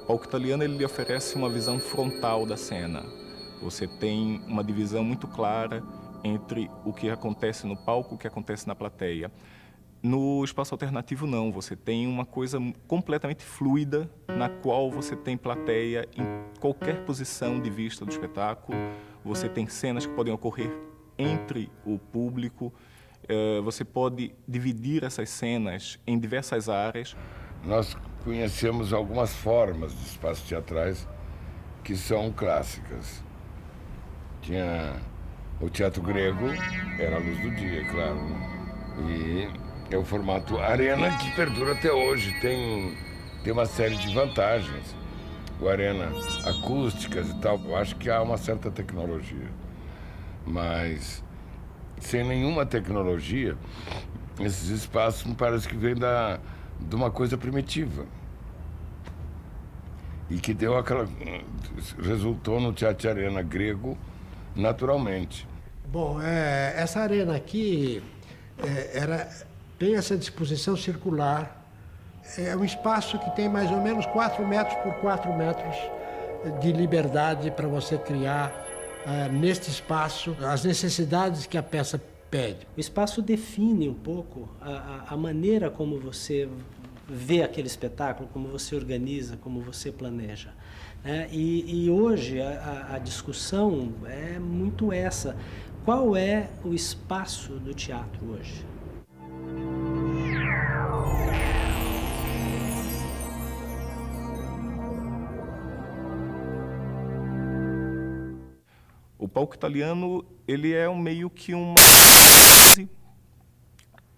palco italiano ele lhe oferece uma visão frontal da cena. Você tem uma divisão muito clara entre o que acontece no palco e o que acontece na plateia. No espaço alternativo, não. Você tem uma coisa completamente fluida, na qual você tem plateia em qualquer posição de vista do espetáculo. Você tem cenas que podem ocorrer entre o público. Você pode dividir essas cenas em diversas áreas. Nós conhecemos algumas formas de espaços teatrais que são clássicas. Tinha o teatro grego, era a luz do dia, claro, e é o formato arena que perdura até hoje, tem uma série de vantagens. O arena, acústicas e tal, eu acho que há uma certa tecnologia, mas sem nenhuma tecnologia, esses espaços me parece que vêm de uma coisa primitiva. E que resultou no teatro arena grego naturalmente. Bom, essa arena aqui tem essa disposição circular. É um espaço que tem mais ou menos 4 metros por 4 metros de liberdade para você criar neste espaço as necessidades que a peça pede. O espaço define um pouco a maneira como você vê aquele espetáculo, como você organiza, como você planeja. E hoje a discussão é muito essa. Qual é o espaço do teatro hoje? O palco italiano ele é meio que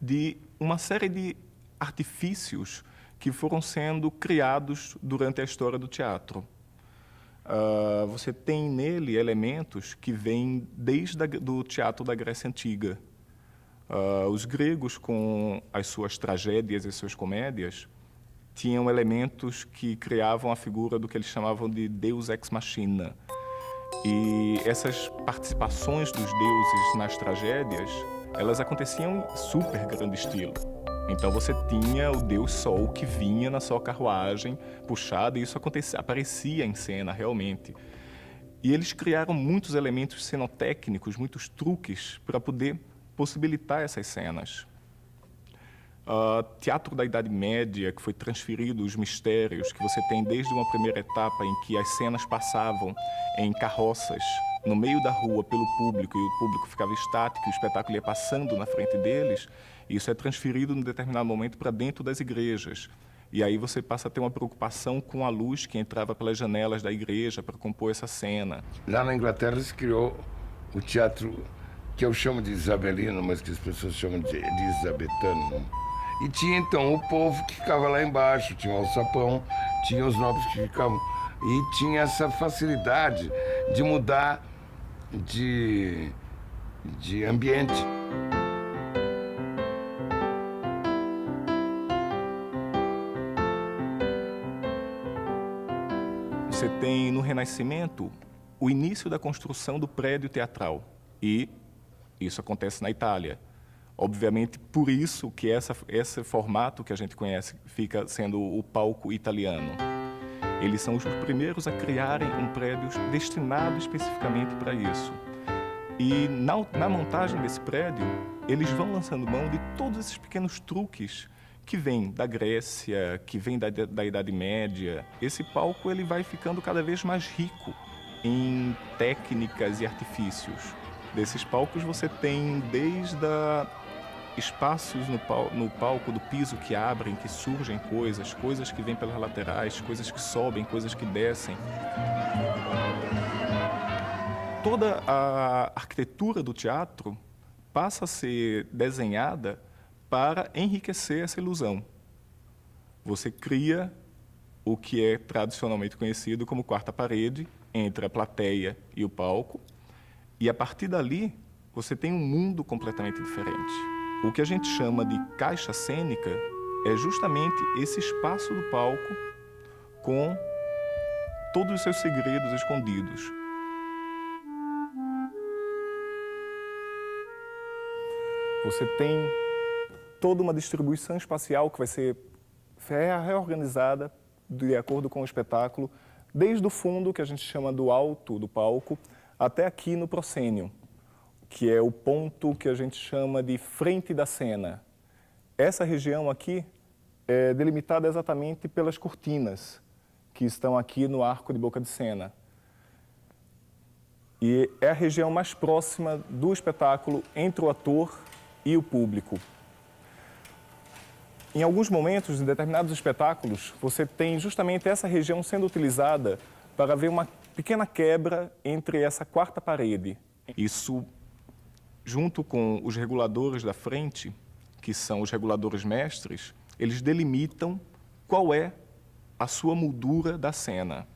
de uma série de artifícios que foram sendo criados durante a história do teatro. Você tem nele elementos que vêm desde do teatro da Grécia Antiga. Os gregos, com as suas tragédias e suas comédias, tinham elementos que criavam a figura do que eles chamavam de Deus ex machina. E essas participações dos deuses nas tragédias, elas aconteciam em super grande estilo. Então você tinha o Deus Sol que vinha na sua carruagem puxada, e isso aparecia em cena realmente. E eles criaram muitos elementos cenotécnicos, muitos truques para poder possibilitar essas cenas. Teatro da Idade Média, que foi transferido, os mistérios, que você tem desde uma primeira etapa em que as cenas passavam em carroças no meio da rua pelo público, e o público ficava estático e o espetáculo ia passando na frente deles. Isso é transferido num determinado momento para dentro das igrejas. E aí você passa a ter uma preocupação com a luz que entrava pelas janelas da igreja para compor essa cena. Lá na Inglaterra se criou o teatro que eu chamo de isabelino, mas que as pessoas chamam de elisabetano. E tinha então o povo que ficava lá embaixo, tinha o alçapão, tinha os nobres que ficavam. E tinha essa facilidade de mudar de ambiente. Você tem no Renascimento o início da construção do prédio teatral, e isso acontece na Itália. Obviamente, por isso que esse formato que a gente conhece fica sendo o palco italiano. Eles são os primeiros a criarem um prédio destinado especificamente para isso. E na montagem desse prédio, eles vão lançando mão de todos esses pequenos truques que vêm da Grécia, que vêm da Idade Média. Esse palco ele vai ficando cada vez mais rico em técnicas e artifícios. Desses palcos você tem desde espaços no palco do piso que abrem, que surgem coisas que vêm pelas laterais, coisas que sobem, coisas que descem. Toda a arquitetura do teatro passa a ser desenhada para enriquecer essa ilusão. Você cria o que é tradicionalmente conhecido como quarta parede entre a plateia e o palco, e a partir dali você tem um mundo completamente diferente. O que a gente chama de caixa cênica é justamente esse espaço do palco com todos os seus segredos escondidos. Você tem toda uma distribuição espacial que vai ser reorganizada de acordo com o espetáculo, desde o fundo, que a gente chama do alto do palco, até aqui no proscênio, que é o ponto que a gente chama de frente da cena. Essa região aqui é delimitada exatamente pelas cortinas, que estão aqui no arco de boca de cena. E é a região mais próxima do espetáculo entre o ator e o público. Em alguns momentos, em determinados espetáculos, você tem justamente essa região sendo utilizada para ver uma pequena quebra entre essa quarta parede. Isso, junto com os reguladores da frente, que são os reguladores mestres, eles delimitam qual é a sua moldura da cena.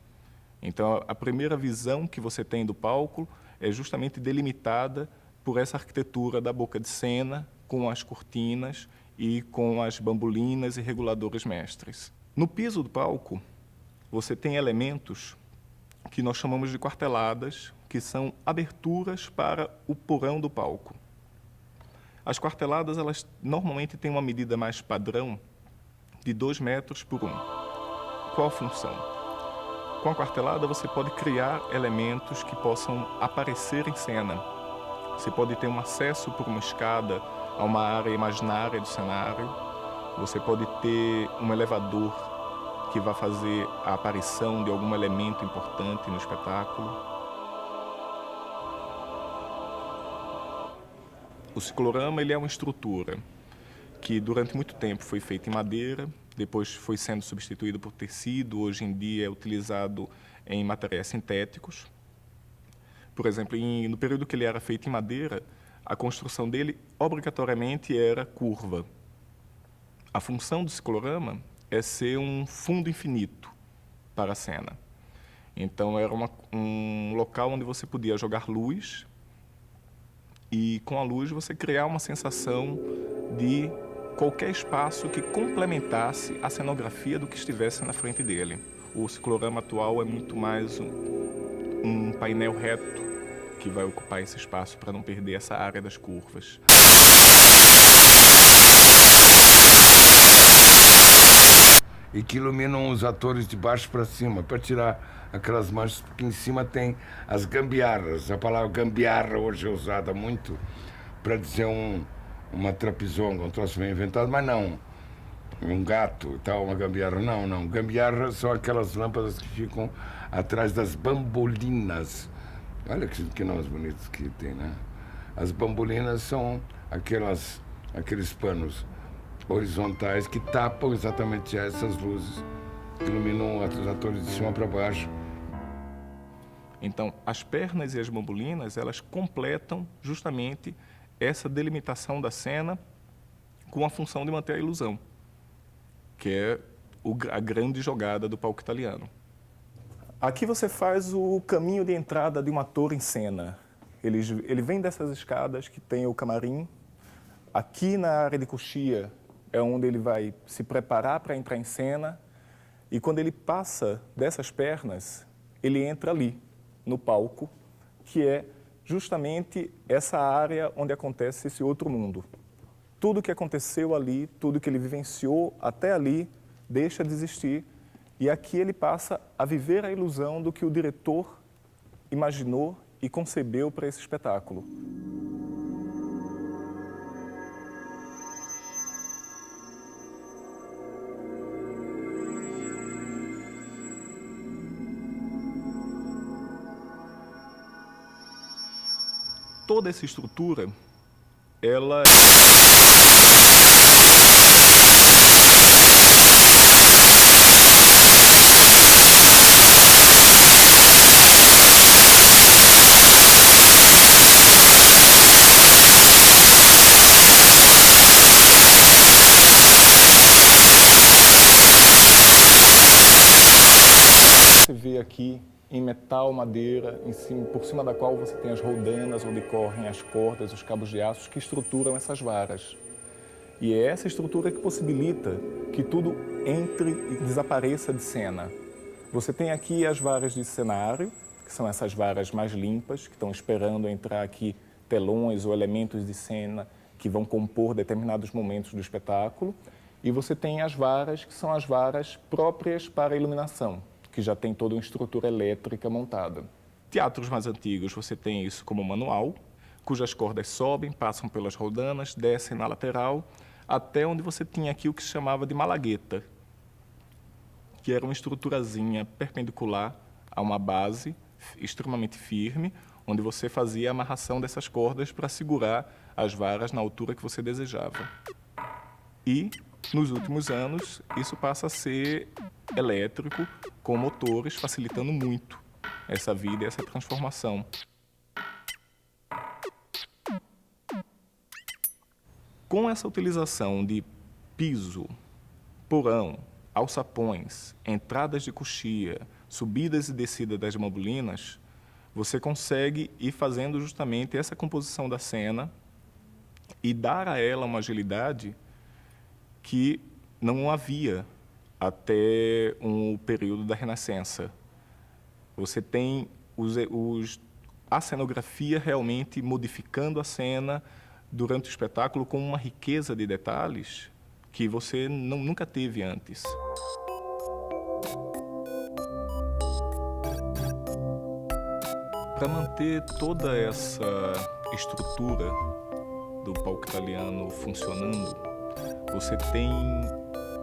Então, a primeira visão que você tem do palco é justamente delimitada por essa arquitetura da boca de cena, com as cortinas e com as bambolinas e reguladores mestres. No piso do palco, você tem elementos que nós chamamos de quarteladas, que são aberturas para o porão do palco. As quarteladas, elas normalmente têm uma medida mais padrão de 2 metros por 1. Qual a função? Com a quartelada, você pode criar elementos que possam aparecer em cena. Você pode ter um acesso por uma escada a uma área imaginária do cenário. Você pode ter um elevador que vai fazer a aparição de algum elemento importante no espetáculo. O ciclorama, ele é uma estrutura que durante muito tempo foi feita em madeira, depois foi sendo substituído por tecido, hoje em dia é utilizado em materiais sintéticos. Por exemplo, no período que ele era feito em madeira, a construção dele obrigatoriamente era curva. A função do ciclorama é ser um fundo infinito para a cena. Então, era um local onde você podia jogar luz e, com a luz, você criar uma sensação de qualquer espaço que complementasse a cenografia do que estivesse na frente dele. O ciclorama atual é muito mais um painel reto que vai ocupar esse espaço para não perder essa área das curvas. E que iluminam os atores de baixo para cima, para tirar aquelas manchas, porque em cima tem as gambiarras. A palavra gambiarra hoje é usada muito para dizer uma trapezonga, um troço bem inventado, mas não. Um gato e tal, uma gambiarra. Não. Gambiarra são aquelas lâmpadas que ficam atrás das bambolinas. Olha que nomes bonitos que tem, né? As bambolinas são aqueles panos horizontais que tapam exatamente essas luzes, que iluminam os atores de cima para baixo. Então, as pernas e as bambolinas, elas completam justamente essa delimitação da cena com a função de manter a ilusão, que é a grande jogada do palco italiano. Aqui você faz o caminho de entrada de um ator em cena. Ele vem dessas escadas que tem o camarim. Aqui na área de coxia é onde ele vai se preparar para entrar em cena. E quando ele passa dessas pernas, ele entra ali, no palco, que é justamente essa área onde acontece esse outro mundo. Tudo que aconteceu ali, tudo que ele vivenciou até ali, deixa de existir. E aqui ele passa a viver a ilusão do que o diretor imaginou e concebeu para esse espetáculo. Toda essa estrutura, ela você vê aqui em metal, madeira, por cima da qual você tem as roldanas, onde correm as cordas, os cabos de aço que estruturam essas varas. E é essa estrutura que possibilita que tudo entre e desapareça de cena. Você tem aqui as varas de cenário, que são essas varas mais limpas, que estão esperando entrar aqui telões ou elementos de cena que vão compor determinados momentos do espetáculo. E você tem as varas, que são as varas próprias para a iluminação, que já tem toda uma estrutura elétrica montada. Teatros mais antigos, você tem isso como manual, cujas cordas sobem, passam pelas roldanas, descem na lateral, até onde você tinha aqui o que se chamava de malagueta, que era uma estruturazinha perpendicular a uma base extremamente firme, onde você fazia a amarração dessas cordas para segurar as varas na altura que você desejava. E, nos últimos anos, isso passa a ser elétrico, com motores, facilitando muito essa vida e essa transformação. Com essa utilização de piso, porão, alçapões, entradas de coxia, subidas e descidas das mobilinas, você consegue ir fazendo justamente essa composição da cena e dar a ela uma agilidade que não havia até o período da Renascença. Você tem a cenografia realmente modificando a cena durante o espetáculo com uma riqueza de detalhes que você nunca teve antes. Para manter toda essa estrutura do palco italiano funcionando, você tem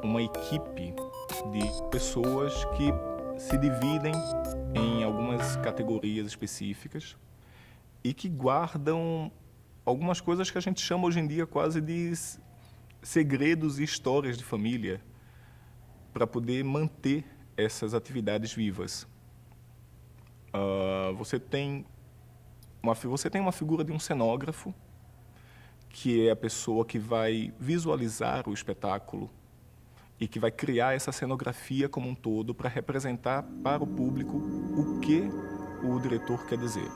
uma equipe de pessoas que se dividem em algumas categorias específicas e que guardam algumas coisas que a gente chama hoje em dia quase de segredos e histórias de família para poder manter essas atividades vivas. Você tem uma figura de um cenógrafo, que é a pessoa que vai visualizar o espetáculo e que vai criar essa cenografia como um todo para representar para o público o que o diretor quer dizer.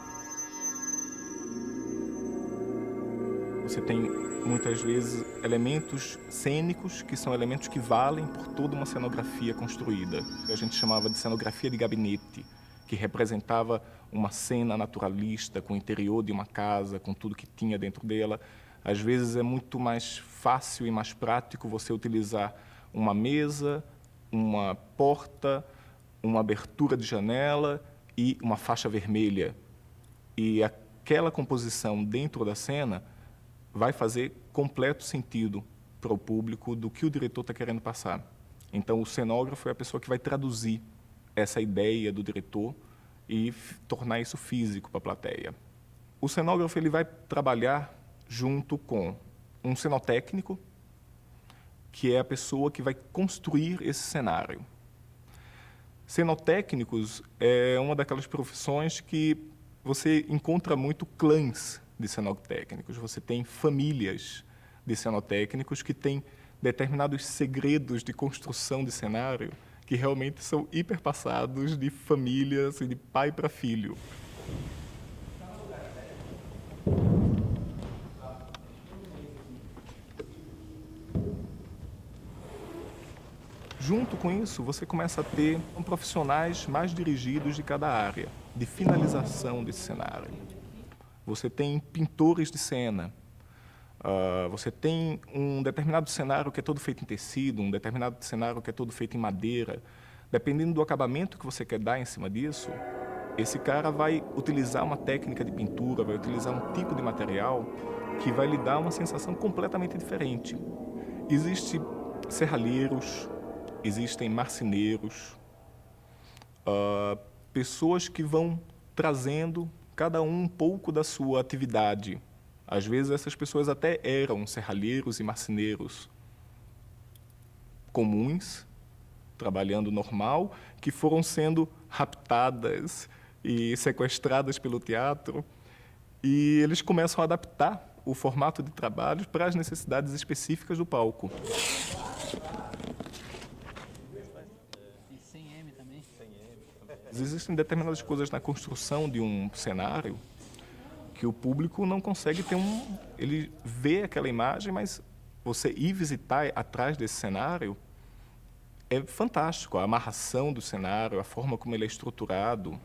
Você tem, muitas vezes, elementos cênicos, que são elementos que valem por toda uma cenografia construída. A gente chamava de cenografia de gabinete, que representava uma cena naturalista, com o interior de uma casa, com tudo que tinha dentro dela. Às vezes é muito mais fácil e mais prático você utilizar uma mesa, uma porta, uma abertura de janela e uma faixa vermelha. E aquela composição dentro da cena vai fazer completo sentido para o público do que o diretor está querendo passar. Então, o cenógrafo é a pessoa que vai traduzir essa ideia do diretor e tornar isso físico para a plateia. O cenógrafo ele vai trabalhar junto com um cenotécnico, que é a pessoa que vai construir esse cenário. Cenotécnicos é uma daquelas profissões que você encontra muito clãs de cenotécnicos. Você tem famílias de cenotécnicos que têm determinados segredos de construção de cenário que realmente são hiperpassados de família, assim, de pai para filho. Junto com isso, você começa a ter profissionais mais dirigidos de cada área, de finalização desse cenário. Você tem pintores de cena, você tem um determinado cenário que é todo feito em tecido, um determinado cenário que é todo feito em madeira. Dependendo do acabamento que você quer dar em cima disso, esse cara vai utilizar uma técnica de pintura, vai utilizar um tipo de material que vai lhe dar uma sensação completamente diferente. Existem serralheiros, existem marceneiros, pessoas que vão trazendo cada um pouco da sua atividade. Às vezes essas pessoas até eram serralheiros e marceneiros comuns, trabalhando normal, que foram sendo raptadas e sequestradas pelo teatro, e eles começam a adaptar o formato de trabalho para as necessidades específicas do palco. Existem determinadas coisas na construção de um cenário que o público não consegue ter ele vê aquela imagem, mas você ir visitar atrás desse cenário é fantástico. A amarração do cenário, a forma como ele é estruturado,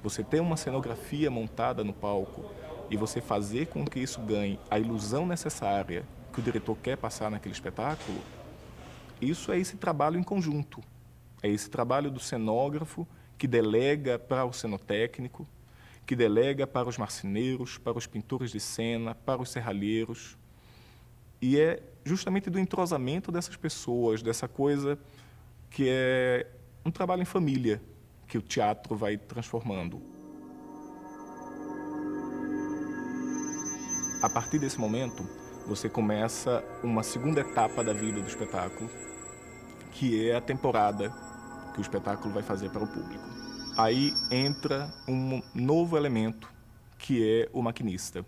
você ter uma cenografia montada no palco e você fazer com que isso ganhe a ilusão necessária que o diretor quer passar naquele espetáculo, Isso é esse trabalho em conjunto. É esse trabalho do cenógrafo que delega para o cenotécnico, que delega para os marceneiros, para os pintores de cena, para os serralheiros. E é justamente do entrosamento dessas pessoas, dessa coisa que é um trabalho em família, que o teatro vai transformando. A partir desse momento, você começa uma segunda etapa da vida do espetáculo, que é a temporada que o espetáculo vai fazer para o público. Aí entra um novo elemento, que é o maquinista.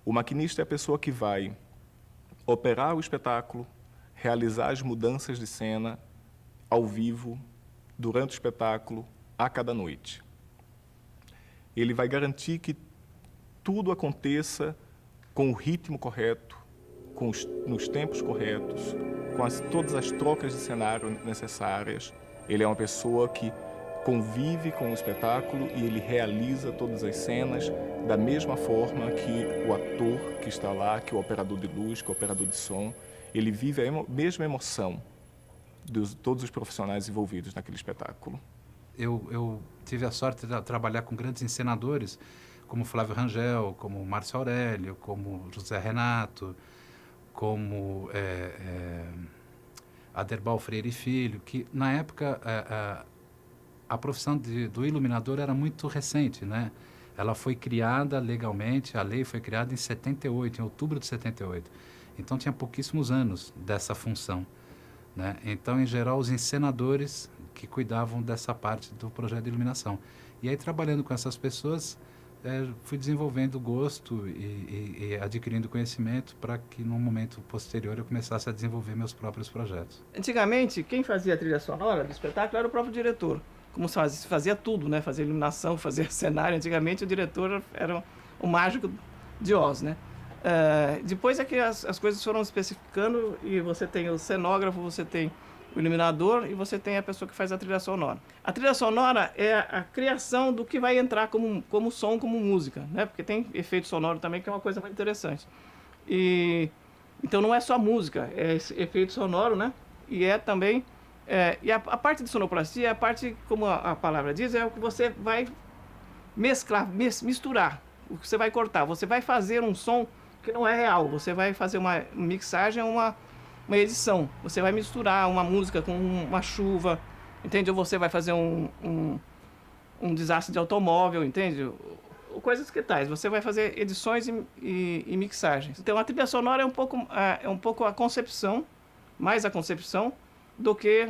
O maquinista é a pessoa que vai operar o espetáculo, realizar as mudanças de cena ao vivo, durante o espetáculo, a cada noite. Ele vai garantir que tudo aconteça com o ritmo correto, nos tempos corretos, com todas as trocas de cenário necessárias. Ele é uma pessoa que convive com o espetáculo e ele realiza todas as cenas da mesma forma que o ator que está lá, que o operador de luz, que o operador de som. Ele vive a mesma emoção de todos os profissionais envolvidos naquele espetáculo. Eu tive a sorte de trabalhar com grandes encenadores, como Flávio Rangel, como Márcio Aurélio, como José Renato, como Aderbal Freire Filho, que na época a profissão do iluminador era muito recente, né? Ela foi criada legalmente, a lei foi criada em 78, em outubro de 78. Então tinha pouquíssimos anos dessa função, né? Então, em geral, os encenadores que cuidavam dessa parte do projeto de iluminação. E aí, trabalhando com essas pessoas, fui desenvolvendo gosto e adquirindo conhecimento para que, num momento posterior, eu começasse a desenvolver meus próprios projetos. Antigamente, quem fazia a trilha sonora do espetáculo era o próprio diretor. Como fazia tudo, né? Fazia iluminação, fazia cenário. Antigamente, o diretor era o mágico de Oz, né? Depois é que as coisas foram especificando e você tem o cenógrafo, você tem o iluminador e você tem a pessoa que faz a trilha sonora. A trilha sonora é a criação do que vai entrar como som, como música, né? Porque tem efeito sonoro também, que é uma coisa muito interessante. Então não é só música, é esse efeito sonoro, né? E é também... e a parte de sonoplastia, a parte, como a palavra diz, é o que você vai mesclar, misturar, o que você vai cortar. Você vai fazer um som que não é real, você vai fazer uma mixagem, uma edição. Você vai misturar uma música com uma chuva, entende? Ou você vai fazer um desastre de automóvel, entende? Coisas que tais. Você vai fazer edições e mixagens. Então a trilha sonora é um pouco a concepção, mais a concepção, do que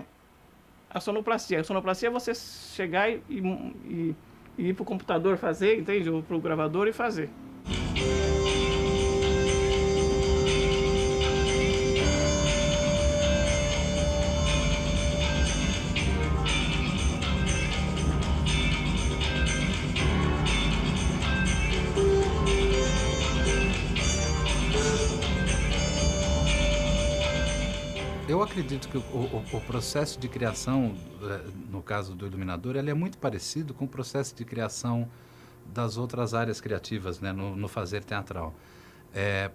a sonoplastia. A sonoplastia é você chegar e ir para o computador fazer, entende? Ou para o gravador e fazer. Eu acredito que o processo de criação, no caso do iluminador, ele é muito parecido com o processo de criação das outras áreas criativas, né, no fazer teatral.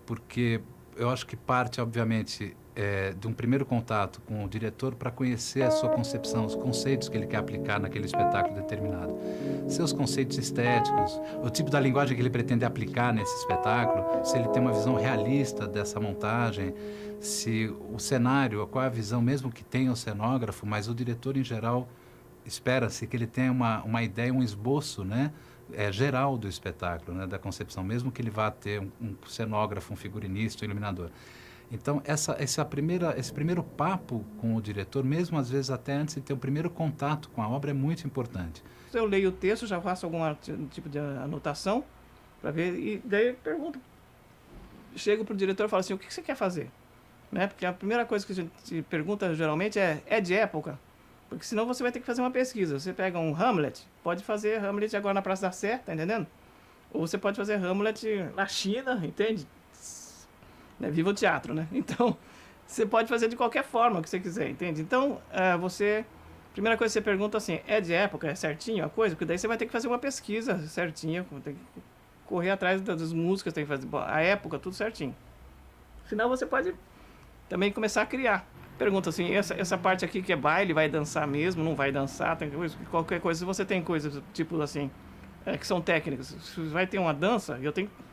Porque eu acho que parte, obviamente, de um primeiro contato com o diretor para conhecer a sua concepção, os conceitos que ele quer aplicar naquele espetáculo determinado. Seus conceitos estéticos, o tipo da linguagem que ele pretende aplicar nesse espetáculo, se ele tem uma visão realista dessa montagem, se o cenário, qual é a visão, mesmo que tenha o cenógrafo, mas o diretor, em geral, espera-se que ele tenha uma ideia, um esboço, né, geral do espetáculo, né, da concepção, mesmo que ele vá ter um cenógrafo, um figurinista, um iluminador. Então, esse primeiro papo com o diretor, mesmo às vezes até antes de ter o primeiro contato com a obra, é muito importante. Eu leio o texto, já faço algum tipo de anotação para ver, e daí eu pergunto, chego para o diretor e falo assim, o que você quer fazer? Né? Porque a primeira coisa que a gente pergunta geralmente é de época, porque senão você vai ter que fazer uma pesquisa. Você pega um Hamlet, pode fazer Hamlet agora na Praça da Sé, tá entendendo? Ou você pode fazer Hamlet na China, entende? Viva o teatro, né? Então, você pode fazer de qualquer forma que você quiser, entende? Então, primeira coisa que você pergunta assim, é de época, é certinho a coisa? Porque daí você vai ter que fazer uma pesquisa certinha, tem que correr atrás das músicas, tem que fazer a época, tudo certinho. Senão você pode também começar a criar. pergunta assim, essa parte aqui que é baile, vai dançar mesmo, não vai dançar, tem coisa, qualquer coisa. Se você tem coisas tipo assim, que são técnicas, se vai ter uma dança,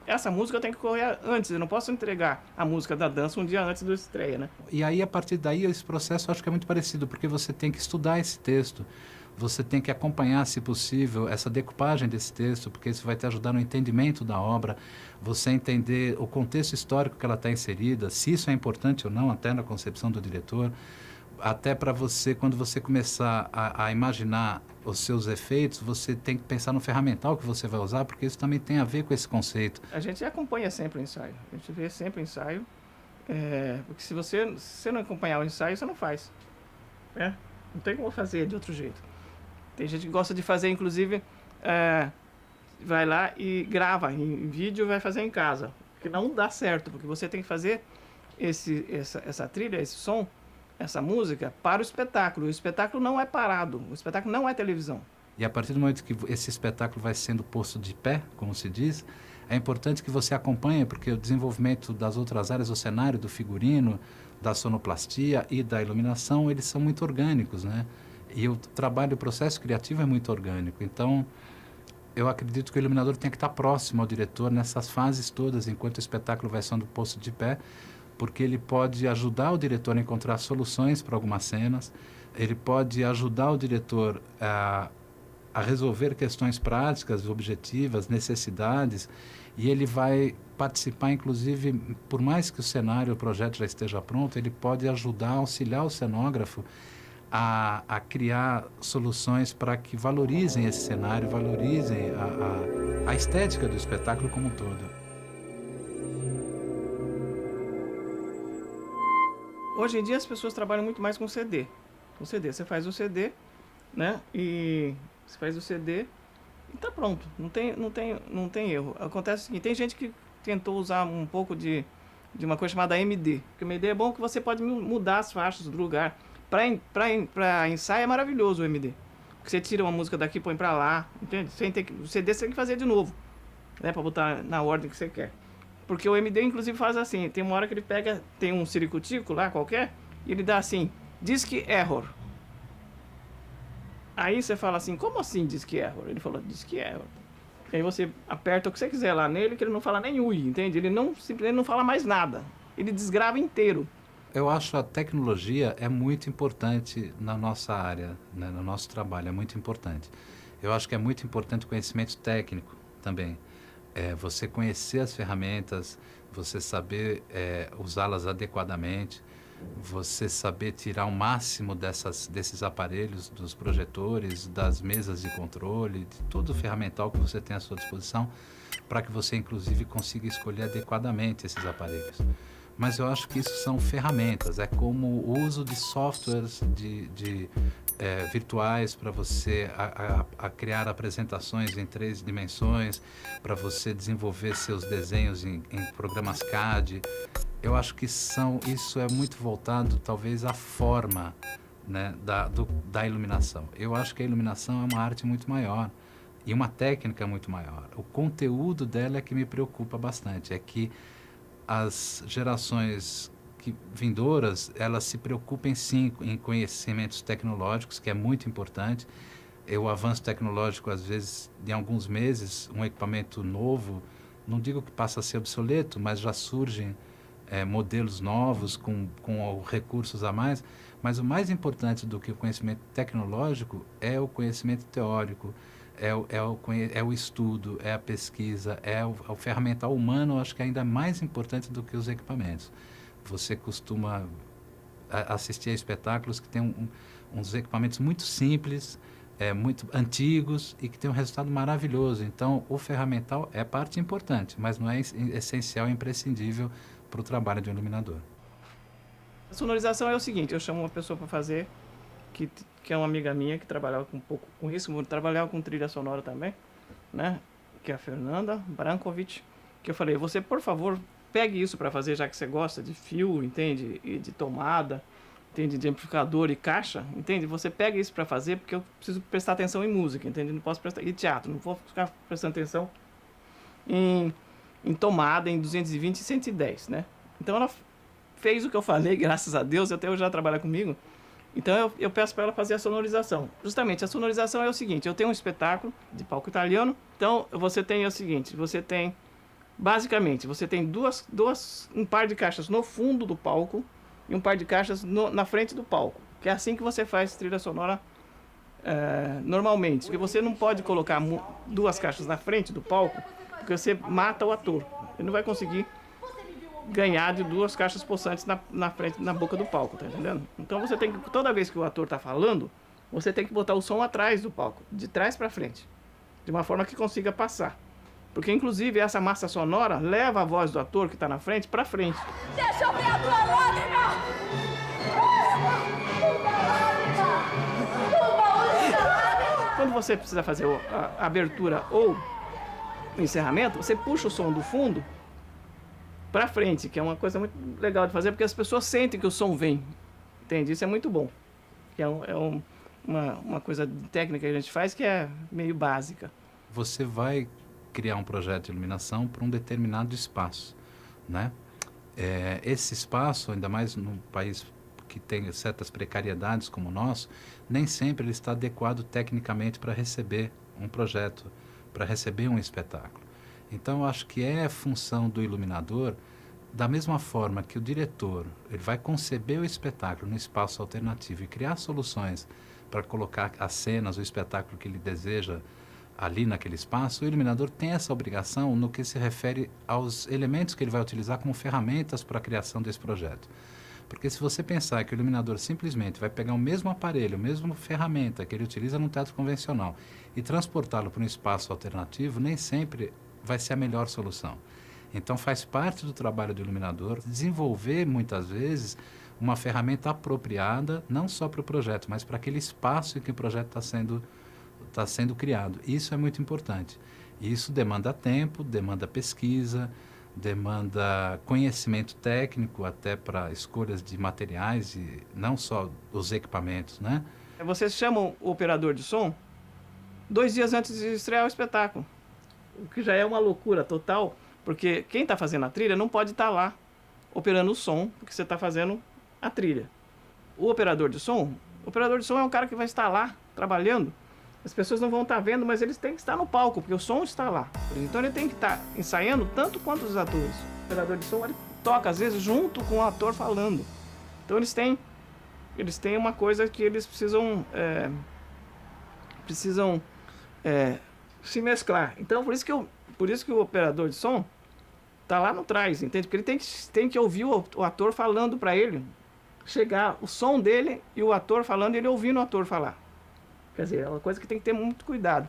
essa música eu tenho que correr antes, eu não posso entregar a música da dança um dia antes da estreia, né? E aí, a partir daí, esse processo eu acho que é muito parecido, porque você tem que estudar esse texto, você tem que acompanhar, se possível, essa decupagem desse texto, porque isso vai te ajudar no entendimento da obra, você entender o contexto histórico que ela está inserida, se isso é importante ou não, até na concepção do diretor, até para você, quando você começar a imaginar os seus efeitos, você tem que pensar no ferramental que você vai usar, porque isso também tem a ver com esse conceito. A gente acompanha sempre o ensaio, a gente vê sempre o ensaio, porque se você não acompanhar o ensaio, você não faz. Não tem como fazer de outro jeito. Tem gente que gosta de fazer, inclusive, vai lá e grava em vídeo e vai fazer em casa, que não dá certo, porque você tem que fazer essa trilha, esse som, essa música para o espetáculo. O espetáculo não é parado, o espetáculo não é televisão. E a partir do momento que esse espetáculo vai sendo posto de pé, como se diz, é importante que você acompanhe, porque o desenvolvimento das outras áreas, do cenário, do figurino, da sonoplastia e da iluminação, eles são muito orgânicos, né? E o trabalho, o processo criativo é muito orgânico. Então, eu acredito que o iluminador tem que estar próximo ao diretor nessas fases todas, enquanto o espetáculo vai sendo posto de pé, porque ele pode ajudar o diretor a encontrar soluções para algumas cenas, ele pode ajudar o diretor a resolver questões práticas, objetivas, necessidades, e ele vai participar, inclusive, por mais que o cenário, o projeto já esteja pronto, ele pode ajudar, auxiliar o cenógrafo a criar soluções para que valorizem esse cenário, valorizem a estética do espetáculo como um todo. Hoje em dia as pessoas trabalham muito mais com CD. Com CD, você faz o CD, né? E você faz o CD e tá pronto. Não tem erro. Acontece o seguinte, tem gente que tentou usar um pouco de uma coisa chamada MD. Porque o MD é bom que você pode mudar as faixas do lugar. Para ensaio é maravilhoso o MD. Porque você tira uma música daqui e põe para lá, entende? O CD você tem que fazer de novo, né? Para botar na ordem que você quer. Porque o MD, inclusive, faz assim, tem uma hora que ele pega, tem um ciricutico lá, qualquer, e ele dá assim, disk error. Aí você fala assim, como assim disk error? Ele falou, disk error. E aí você aperta o que você quiser lá nele, que ele não fala nem ui, entende? Ele simplesmente não fala mais nada. Ele desgrava inteiro. Eu acho a tecnologia é muito importante na nossa área, né, no nosso trabalho, é muito importante. Eu acho que é muito importante o conhecimento técnico também. Você conhecer as ferramentas, você saber usá-las adequadamente, você saber tirar o máximo desses aparelhos, dos projetores, das mesas de controle, de todo o ferramental que você tem à sua disposição, para que você, inclusive, consiga escolher adequadamente esses aparelhos. Mas eu acho que isso são ferramentas, é como o uso de softwares virtuais para você a criar apresentações em 3 dimensões, para você desenvolver seus desenhos em programas CAD. Eu acho que isso é muito voltado, talvez, à forma, né, da iluminação. Eu acho que a iluminação é uma arte muito maior e uma técnica muito maior. O conteúdo dela é que me preocupa bastante, é que as gerações vindouras, elas se preocupem sim em conhecimentos tecnológicos, que é muito importante. O avanço tecnológico, às vezes, em alguns meses, um equipamento novo, não digo que passa a ser obsoleto, mas já surgem modelos novos com recursos a mais, mas o mais importante do que o conhecimento tecnológico é o conhecimento teórico, é o estudo, é a pesquisa, é o ferramental humano. Acho que é ainda mais importante do que os equipamentos. Você costuma assistir a espetáculos que têm uns equipamentos muito simples, muito antigos e que têm um resultado maravilhoso. Então, o ferramental é parte importante, mas não é essencial e imprescindível para o trabalho de um iluminador. A sonorização é o seguinte, eu chamo uma pessoa para fazer, que é uma amiga minha que trabalhava com isso, trabalhava com trilha sonora também, né? Que é a Fernanda Brankovic, que eu falei, você, por favor, pegue isso para fazer, já que você gosta de fio, entende? E de tomada, entende? De amplificador e caixa, entende? Você pega isso para fazer, porque eu preciso prestar atenção em música, entende? Não posso prestar... E teatro, não vou ficar prestando atenção em tomada, em 220 e 110, né? Então ela fez o que eu falei, graças a Deus, até hoje ela trabalha comigo. Então eu peço para ela fazer a sonorização. Justamente, a sonorização é o seguinte, eu tenho um espetáculo de palco italiano, então você tem o seguinte, basicamente, você tem um par de caixas no fundo do palco e um par de caixas na frente do palco, que é assim que você faz trilha sonora normalmente, porque você não pode colocar duas caixas na frente do palco, porque você mata o ator, ele não vai conseguir ganhar de duas caixas possantes na frente, na boca do palco, tá entendendo? Então você tem que, toda vez que o ator tá falando, você tem que botar o som atrás do palco, de trás para frente, de uma forma que consiga passar. Porque inclusive essa massa sonora leva a voz do ator que está na frente para frente. Deixa eu ver a tua lágrima! Quando você precisa fazer a abertura ou o encerramento, você puxa o som do fundo para frente, que é uma coisa muito legal de fazer, porque as pessoas sentem que o som vem, entende? Isso é muito bom. Que uma coisa técnica que a gente faz que é meio básica. Você vai criar um projeto de iluminação para um determinado espaço, né? Esse espaço, ainda mais num país que tem certas precariedades como o nosso, nem sempre ele está adequado tecnicamente para receber um projeto, para receber um espetáculo. Então, eu acho que é função do iluminador, da mesma forma que o diretor ele vai conceber o espetáculo no espaço alternativo e criar soluções para colocar as cenas, o espetáculo que ele deseja ali naquele espaço, o iluminador tem essa obrigação no que se refere aos elementos que ele vai utilizar como ferramentas para a criação desse projeto. Porque se você pensar que o iluminador simplesmente vai pegar o mesmo aparelho, a mesma ferramenta que ele utiliza no teatro convencional e transportá-lo para um espaço alternativo, nem sempre vai ser a melhor solução. Então faz parte do trabalho do iluminador desenvolver muitas vezes uma ferramenta apropriada não só para o projeto, mas para aquele espaço em que o projeto está sendo criado. Isso é muito importante. Isso demanda tempo, demanda pesquisa, demanda conhecimento técnico até para escolhas de materiais e não só os equipamentos, né? Vocês chamam o operador de som 2 dias antes de estrear o espetáculo, o que já é uma loucura total, porque quem está fazendo a trilha não pode estar lá operando o som, porque você está fazendo a trilha. O operador de som é um cara que vai estar lá trabalhando. As pessoas não vão estar vendo, mas eles têm que estar no palco, porque o som está lá. Então ele tem que estar ensaiando tanto quanto os atores. O operador de som ele toca, às vezes, junto com o ator falando. Então eles têm uma coisa que eles precisam se mesclar. Então por isso que o operador de som está lá no trás, entende? Porque ele tem que ouvir o ator falando para ele, chegar o som dele e o ator falando e ele ouvindo o ator falar. Quer dizer, é uma coisa que tem que ter muito cuidado.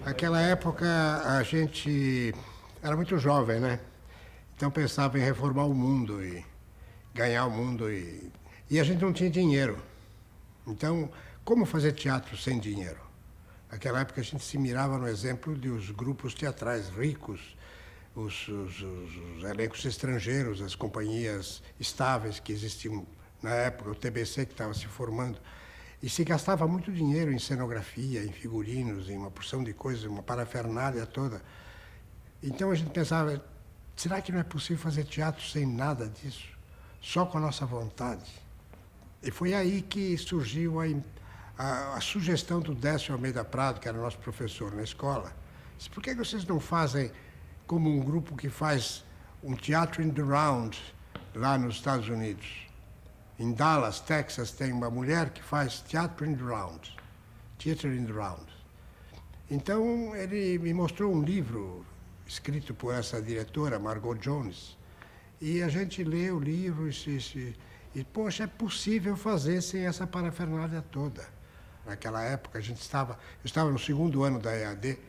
Naquela época a gente era muito jovem, né? Então pensava em reformar o mundo e ganhar o mundo e a gente não tinha dinheiro. Então, como fazer teatro sem dinheiro? Naquela época a gente se mirava no exemplo dos grupos teatrais ricos, os elencos estrangeiros, as companhias estáveis que existiam na época, o TBC que estava se formando. E se gastava muito dinheiro em cenografia, em figurinos, em uma porção de coisas, uma parafernália toda. Então a gente pensava, será que não é possível fazer teatro sem nada disso? Só com a nossa vontade? E foi aí que surgiu a sugestão do Décio Almeida Prado, que era nosso professor na escola. Disse, por que vocês não fazem como um grupo que faz um teatro in the round lá nos Estados Unidos? Em Dallas, Texas, tem uma mulher que faz Theater in the Round. Então, ele me mostrou um livro escrito por essa diretora, Margot Jones, e a gente lê o livro e poxa, é possível fazer sem essa parafernália toda. Naquela época, eu estava no segundo ano da EAD,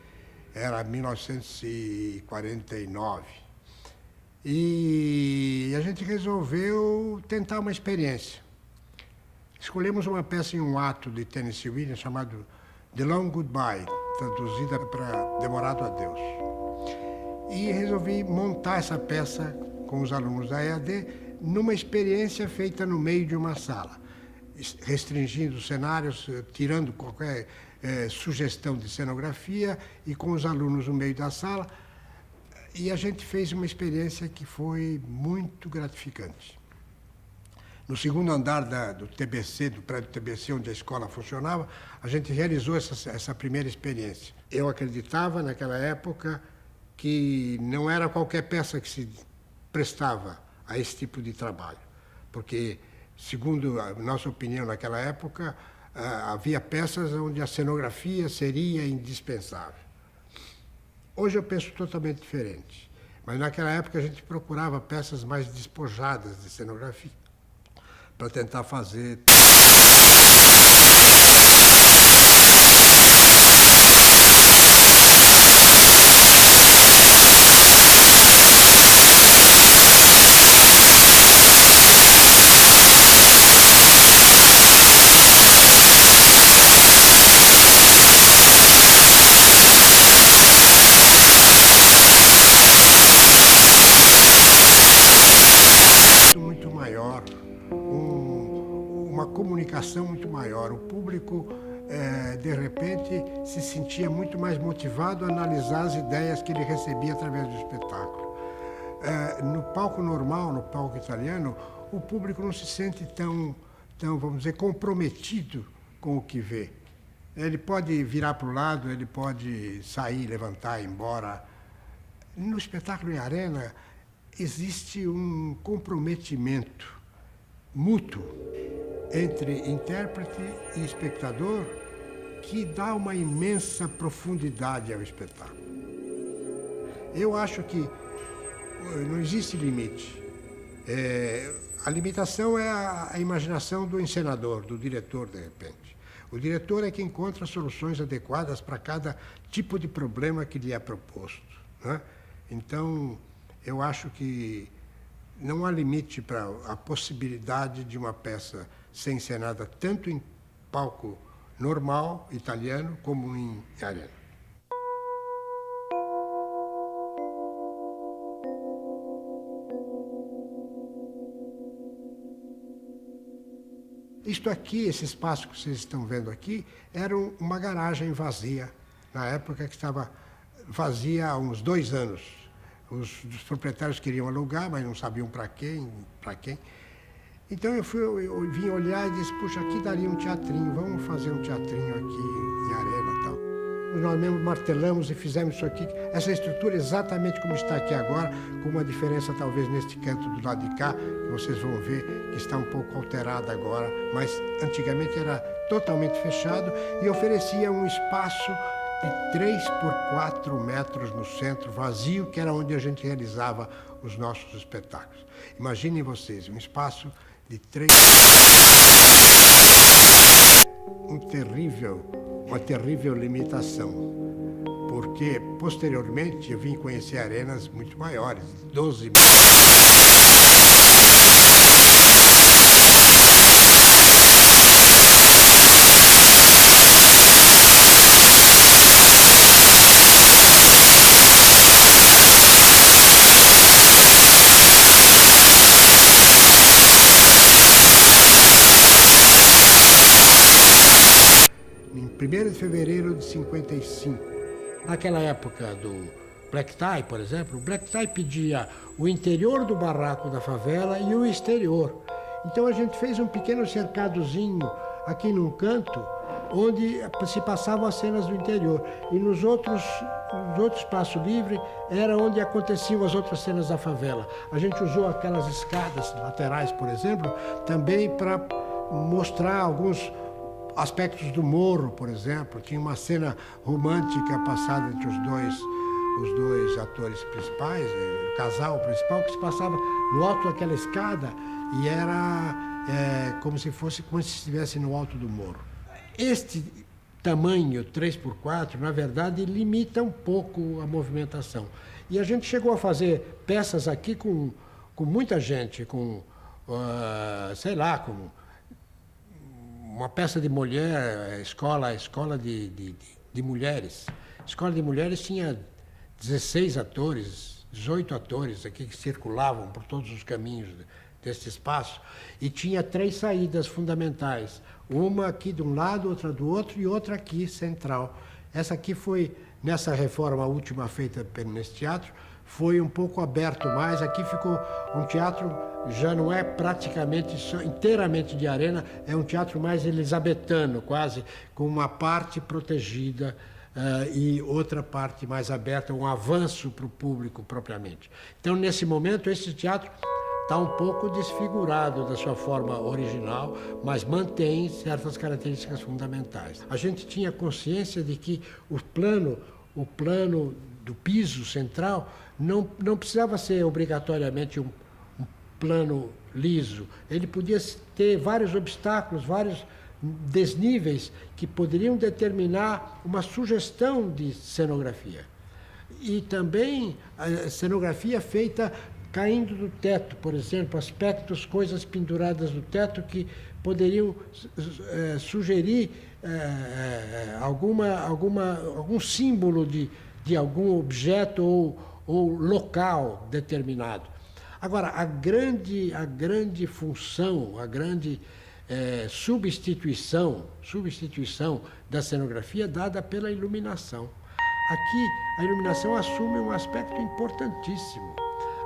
era 1949. E a gente resolveu tentar uma experiência. Escolhemos uma peça em um ato de Tennessee Williams chamado The Long Goodbye, traduzida para Demorado Adeus. E resolvi montar essa peça com os alunos da EAD numa experiência feita no meio de uma sala, restringindo os cenários, tirando qualquer sugestão de cenografia e com os alunos no meio da sala. E a gente fez uma experiência que foi muito gratificante. No segundo andar do TBC, do prédio TBC, onde a escola funcionava, a gente realizou essa primeira experiência. Eu acreditava, naquela época, que não era qualquer peça que se prestava a esse tipo de trabalho, porque, segundo a nossa opinião naquela época, havia peças onde a cenografia seria indispensável. Hoje eu penso totalmente diferente, mas naquela época a gente procurava peças mais despojadas de cenografia para tentar fazer. Muito maior, uma comunicação muito maior. O público, de repente, se sentia muito mais motivado a analisar as ideias que ele recebia através do espetáculo. No palco normal, no palco italiano, o público não se sente tão, vamos dizer, comprometido com o que vê. Ele pode virar para o lado, ele pode sair, levantar, ir embora. No espetáculo em arena, existe um comprometimento mútuo entre intérprete e espectador que dá uma imensa profundidade ao espetáculo. Eu acho que não existe limite. A limitação é a imaginação do encenador, do diretor, de repente. O diretor é que encontra soluções adequadas para cada tipo de problema que lhe é proposto, né? Então, eu acho que não há limite para a possibilidade de uma peça ser encenada tanto em palco normal, italiano, como em arena. Isto aqui, esse espaço que vocês estão vendo aqui, era uma garagem vazia, na época que estava vazia há uns 2 anos. Os proprietários queriam alugar, mas não sabiam para quem. Então eu vim olhar e disse, puxa, aqui daria um teatrinho, vamos fazer um teatrinho aqui em arena e tal. Nós mesmo martelamos e fizemos isso aqui, essa estrutura exatamente como está aqui agora, com uma diferença talvez neste canto do lado de cá, que vocês vão ver que está um pouco alterada agora, mas antigamente era totalmente fechado e oferecia um espaço de 3 por 4 metros no centro, vazio, que era onde a gente realizava os nossos espetáculos. Imaginem vocês, um espaço de 3... Uma terrível limitação, porque, posteriormente, eu vim conhecer arenas muito maiores, 12 1º de fevereiro de 55. Naquela época do Black Tie, por exemplo, o Black Tie pedia o interior do barraco da favela e o exterior. Então a gente fez um pequeno cercadozinho aqui num canto, onde se passavam as cenas do interior. E nos outros o outro espaço livre era onde aconteciam as outras cenas da favela. A gente usou aquelas escadas laterais, por exemplo, também para mostrar alguns aspectos do morro, por exemplo. Tinha uma cena romântica passada entre os dois atores principais, o casal principal, que se passava no alto daquela escada e era como se estivesse no alto do morro. Este tamanho 3x4, na verdade, limita um pouco a movimentação. E a gente chegou a fazer peças aqui com muita gente, sei lá, com uma peça de mulher, escola de mulheres. Escola de mulheres tinha 16 atores, 18 atores aqui que circulavam por todos os caminhos desse espaço, e tinha 3 saídas fundamentais. Uma aqui de um lado, outra do outro e outra aqui central. Essa aqui foi, nessa reforma última feita nesse teatro, foi um pouco aberto mais. Aqui ficou um teatro, já não é praticamente inteiramente de arena, é um teatro mais elisabetano, quase, com uma parte protegida e outra parte mais aberta, um avanço para o público propriamente. Então, nesse momento, esse teatro está um pouco desfigurado da sua forma original, mas mantém certas características fundamentais. A gente tinha consciência de que o plano do piso central não precisava ser obrigatoriamente um plano liso. Ele podia ter vários obstáculos, vários desníveis que poderiam determinar uma sugestão de cenografia. E também a cenografia feita caindo do teto, por exemplo, aspectos, coisas penduradas no teto que poderiam sugerir algum símbolo de algum objeto ou local determinado. Agora, a grande função, a grande substituição da cenografia é dada pela iluminação. Aqui, a iluminação assume um aspecto importantíssimo.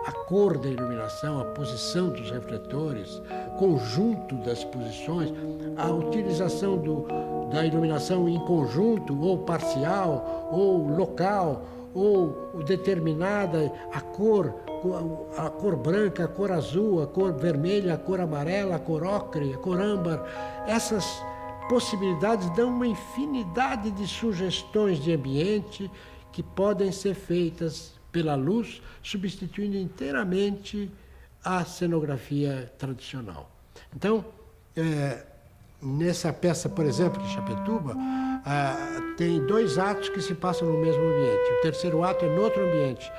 A cor da iluminação, a posição dos refletores, o conjunto das posições, a utilização da iluminação em conjunto, ou parcial, ou local, ou determinada, a cor branca, a cor azul, a cor vermelha, a cor amarela, a cor ocre, a cor âmbar. Essas possibilidades dão uma infinidade de sugestões de ambiente que podem ser feitas pela luz, substituindo inteiramente a cenografia tradicional. Então, nessa peça, por exemplo, de Chapectuba, tem 2 atos que se passam no mesmo ambiente. O terceiro ato é no outro ambiente.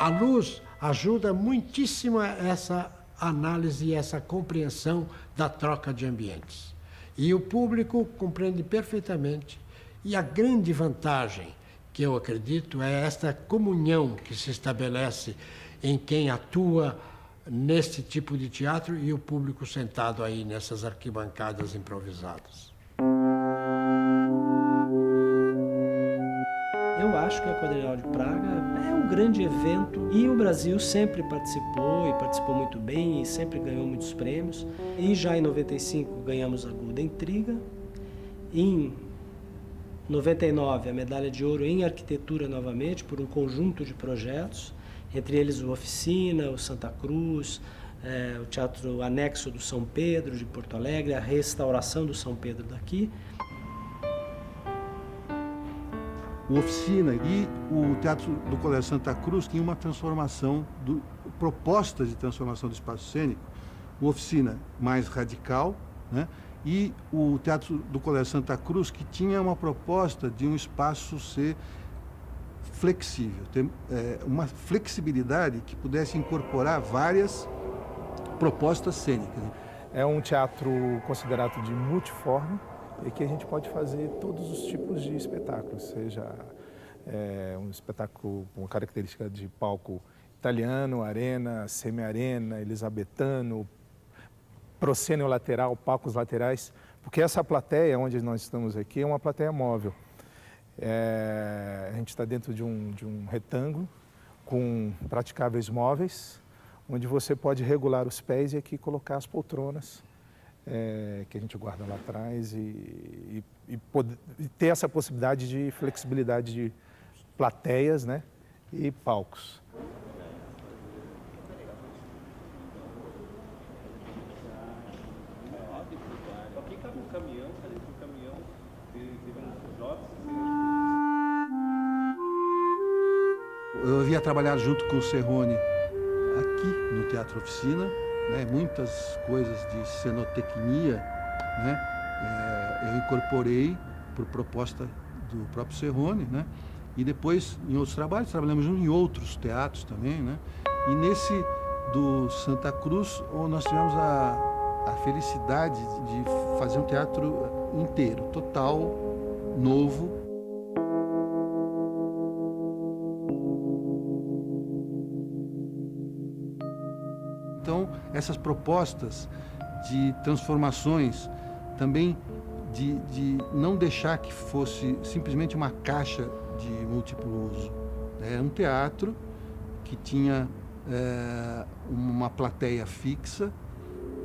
A luz ajuda muitíssimo essa análise e essa compreensão da troca de ambientes. E o público compreende perfeitamente. E a grande vantagem que eu acredito é esta comunhão que se estabelece em quem atua neste tipo de teatro e o público sentado aí nessas arquibancadas improvisadas. Eu acho que a Quadrienal de Praga é um grande evento e o Brasil sempre participou muito bem e sempre ganhou muitos prêmios. E já em 95 ganhamos a Golden Triga. Em 99 a medalha de ouro em arquitetura novamente por um conjunto de projetos, entre eles o Oficina, o Santa Cruz, o Teatro Anexo do São Pedro de Porto Alegre, a restauração do São Pedro daqui. O Oficina e o Teatro do Colégio Santa Cruz tinham uma transformação, proposta de transformação do espaço cênico. O Oficina mais radical, né? E o Teatro do Colégio Santa Cruz, que tinha uma proposta de um espaço ser flexível, ter uma flexibilidade que pudesse incorporar várias propostas cênicas. É um teatro considerado de multiforme, e que a gente pode fazer todos os tipos de espetáculos, seja um espetáculo com característica de palco italiano, arena, semi-arena, elisabetano, proscênio lateral, palcos laterais, porque essa plateia onde nós estamos aqui é uma plateia móvel. A gente está dentro de um retângulo com praticáveis móveis, onde você pode regular os pés e aqui colocar as poltronas que a gente guarda lá atrás e ter essa possibilidade de flexibilidade plateias, né, e palcos. Eu havia trabalhado junto com o Serrone aqui no Teatro Oficina, né, muitas coisas de cenotecnia, né, eu incorporei por proposta do próprio Serrone, né, e depois em outros trabalhos, trabalhamos junto em outros teatros também, né, e nesse do Santa Cruz nós tivemos a felicidade de fazer um teatro inteiro, total, novo. Então, essas propostas de transformações, também de não deixar que fosse simplesmente uma caixa de múltiplo uso. É um teatro que tinha uma plateia fixa,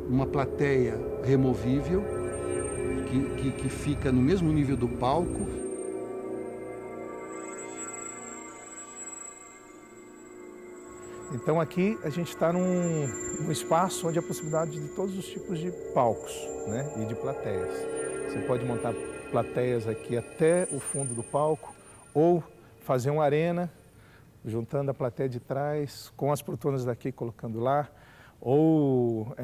uma plateia removível, que fica no mesmo nível do palco. Então aqui a gente está num espaço onde há possibilidade de todos os tipos de palcos, né, e de plateias. Você pode montar plateias aqui até o fundo do palco ou fazer uma arena, juntando a plateia de trás com as poltronas daqui, colocando lá, ou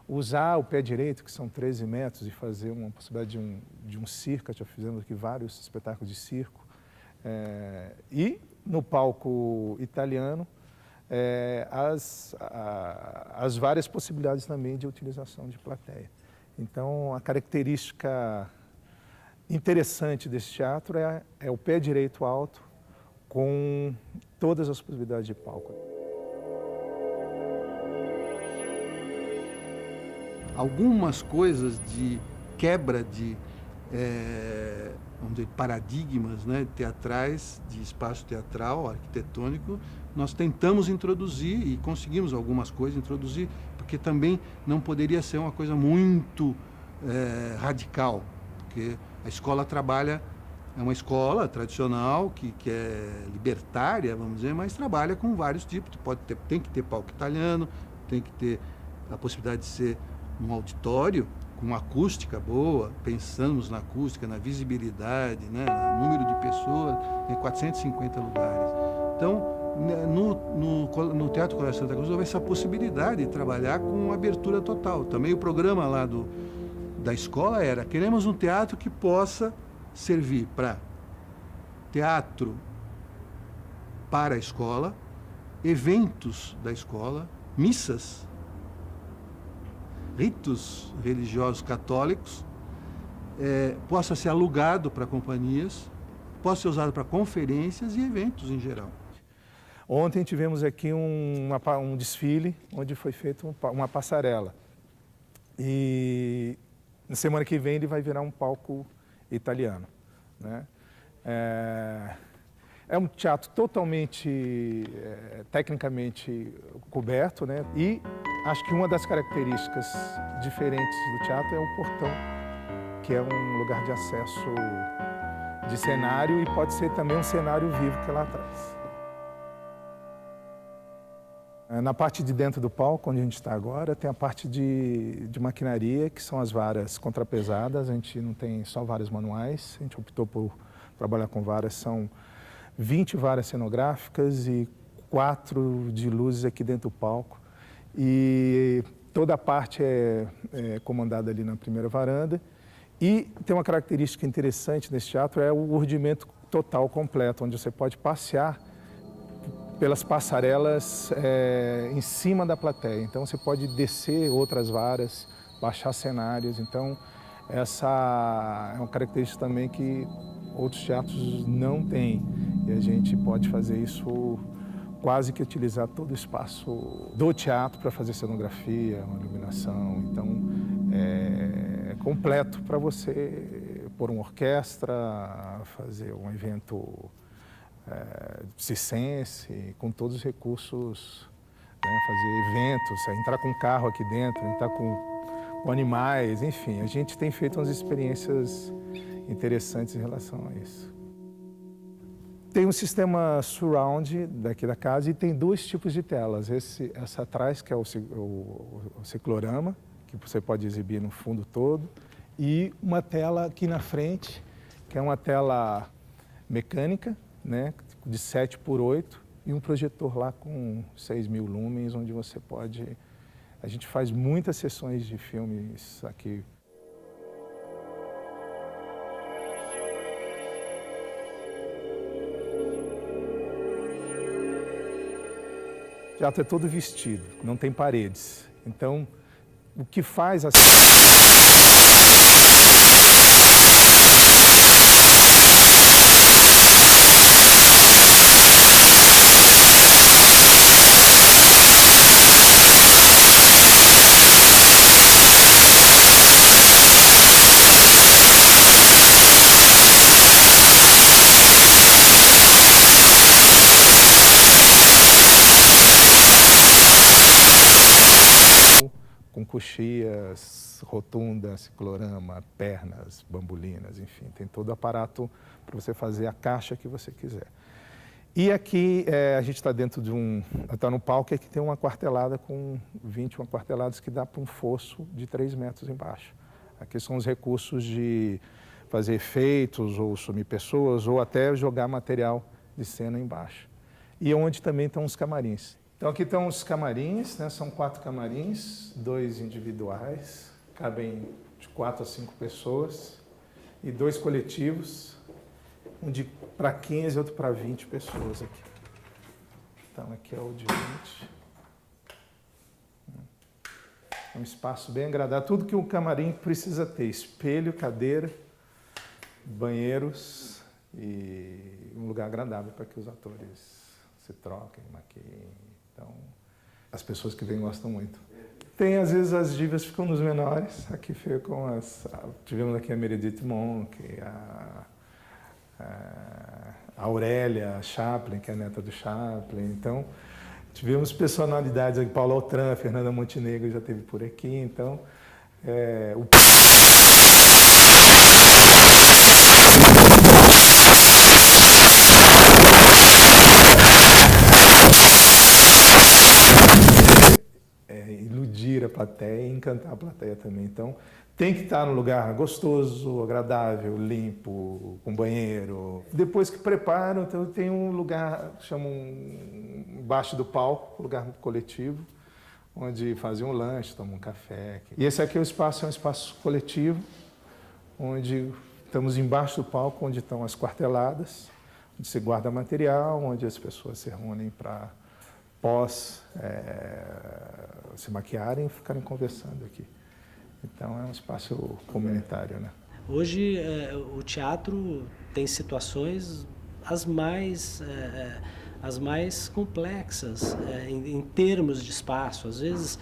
usar o pé direito, que são 13 metros, e fazer uma possibilidade de um circo. Já fizemos aqui vários espetáculos de circo. E no palco italiano, as várias possibilidades também de utilização de plateia. Então, a característica interessante desse teatro é o pé direito alto, com todas as possibilidades de palco. Algumas coisas de quebra de vamos dizer, paradigmas, né, teatrais, de espaço teatral, arquitetônico, nós tentamos introduzir e conseguimos algumas coisas introduzir, porque também não poderia ser uma coisa muito radical, porque a escola trabalha, é uma escola tradicional, que é libertária, vamos dizer, mas trabalha com vários tipos. Tem que ter palco italiano, tem que ter a possibilidade de ser um auditório, com acústica boa, pensamos na acústica, na visibilidade, né, no número de pessoas, tem 450 lugares. Então, no Teatro Colégio Santa Cruz houve essa possibilidade de trabalhar com abertura total. Também o programa lá da escola era: queremos um teatro que possa servir para teatro para a escola, eventos da escola, missas, ritos religiosos católicos, possa ser alugado para companhias, possa ser usado para conferências e eventos em geral. Ontem tivemos aqui um desfile onde foi feita uma passarela. E na semana que vem ele vai virar um palco italiano, né? É um teatro totalmente, tecnicamente coberto, né? E acho que uma das características diferentes do teatro é o portão, que é um lugar de acesso de cenário, e pode ser também um cenário vivo que é lá atrás. Na parte de dentro do palco, onde a gente está agora, tem a parte de maquinaria, que são as varas contrapesadas. A gente não tem só varas manuais, a gente optou por trabalhar com varas. São 20 varas cenográficas e 4 de luzes aqui dentro do palco. E toda a parte é comandada ali na primeira varanda. E tem uma característica interessante nesse teatro, é o urdimento total, completo, onde você pode passear pelas passarelas em cima da plateia. Então você pode descer outras varas, baixar cenários. Então essa é uma característica também que outros teatros não têm. E a gente pode fazer isso, quase que utilizar todo o espaço do teatro para fazer cenografia, uma iluminação. Então é completo para você pôr uma orquestra, fazer um evento circense, com todos os recursos, né, fazer eventos, entrar com carro aqui dentro, entrar com animais, enfim. A gente tem feito umas experiências interessantes em relação a isso. Tem um sistema surround daqui da casa e tem 2 tipos de telas. Essa atrás, que é o ciclorama, que você pode exibir no fundo todo, e uma tela aqui na frente, que é uma tela mecânica, né, de 7x8, e um projetor lá com 6.000 lumens, onde você pode... A gente faz muitas sessões de filmes aqui. O teatro é todo vestido, não tem paredes. Então, o que faz a... com coxias, rotunda, ciclorama, pernas, bambolinas, enfim, tem todo o aparato para você fazer a caixa que você quiser. E aqui a gente está dentro de está no palco, aqui tem uma quartelada com 21 quarteladas que dá para um fosso de 3 metros embaixo. Aqui são os recursos de fazer efeitos, ou sumir pessoas, ou até jogar material de cena embaixo. E onde também estão os camarins. Então aqui estão os camarins, né? São 4 camarins, 2 individuais, cabem de 4 a 5 pessoas, e 2 coletivos, um para 15 e outro para 20 pessoas aqui. Então aqui é o de 20. É um espaço bem agradável, tudo que um camarim precisa ter, espelho, cadeira, banheiros e um lugar agradável para que os atores se troquem, maquiem. Então, as pessoas que vêm gostam muito. Tem, às vezes, as divas ficam nos menores. Aqui ficam tivemos aqui a Meredith Monk, a Aurélia Chaplin, que é a neta do Chaplin. Então, tivemos personalidades aqui, Paulo Altran, Fernanda Montenegro já esteve por aqui. Então, iludir a plateia e encantar a plateia também. Então, tem que estar num lugar gostoso, agradável, limpo, com banheiro. Depois que preparam, então tem um lugar, chamam embaixo do palco, um lugar coletivo, onde fazem um lanche, tomam um café. E esse aqui é um espaço coletivo, onde estamos embaixo do palco, onde estão as quarteladas, onde se guarda material, onde as pessoas se reúnem para se maquiarem e ficarem conversando aqui. Então é um espaço comunitário, né? Hoje o teatro tem situações as mais complexas em termos de espaço. Às vezes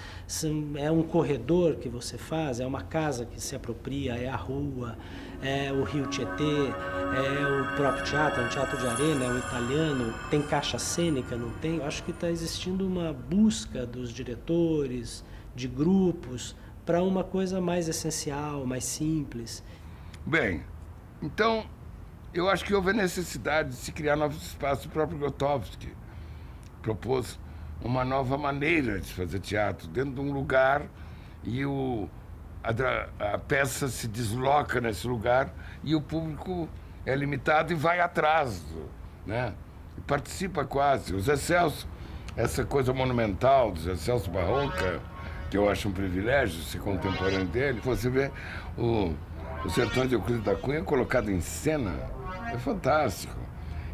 é um corredor que você faz, é uma casa que se apropria, é a rua, é o Rio Tietê, é o próprio teatro, é um teatro de arena, é um italiano, tem caixa cênica, não tem? Eu acho que está existindo uma busca dos diretores, de grupos, para uma coisa mais essencial, mais simples. Bem, então, eu acho que houve a necessidade de se criar novos espaços. O próprio Grotowski propôs uma nova maneira de fazer teatro, dentro de um lugar, e a peça se desloca nesse lugar e o público é limitado e vai atrás, né? E participa quase. O Zé Celso, essa coisa monumental do Zé Celso Barroca, que eu acho um privilégio ser contemporâneo dele, você vê o Sertões de Euclides da Cunha colocado em cena, é fantástico.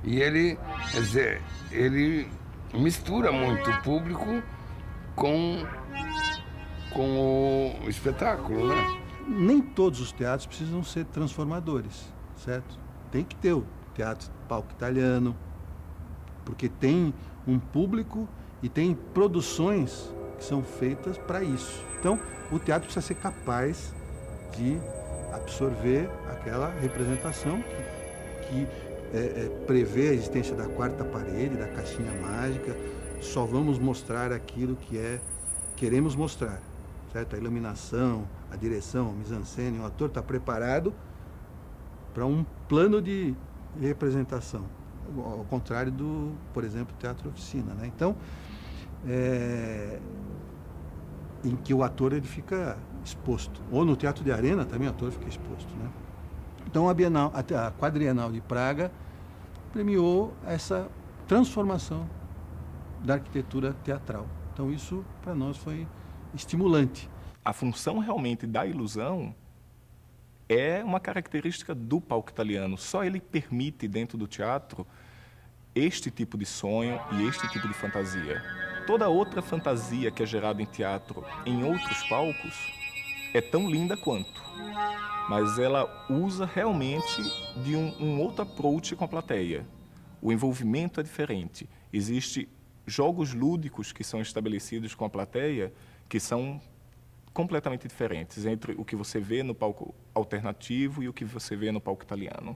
E ele, quer dizer, ele mistura muito o público com o espetáculo, né? Nem todos os teatros precisam ser transformadores, certo? Tem que ter o teatro palco italiano, porque tem um público e tem produções que são feitas para isso. Então, o teatro precisa ser capaz de absorver aquela representação que prevê a existência da quarta parede, da caixinha mágica. Só vamos mostrar aquilo que queremos mostrar, certo? A iluminação, a direção, a mise-en-scène, o ator está preparado para um plano de representação. ao contrário do, por exemplo, teatro oficina, né? Então, em que o ator ele fica exposto. Ou no teatro de arena também o ator fica exposto, né? Então, a Quadrienal de Praga premiou essa transformação da arquitetura teatral. Então, isso, para nós, foi estimulante. A função realmente da ilusão é uma característica do palco italiano. Só ele permite, dentro do teatro, este tipo de sonho e este tipo de fantasia. Toda outra fantasia que é gerada em teatro em outros palcos é tão linda quanto, mas ela usa realmente de um outro approach com a plateia. O envolvimento é diferente. Existem jogos lúdicos que são estabelecidos com a plateia que são completamente diferentes entre o que você vê no palco alternativo e o que você vê no palco italiano.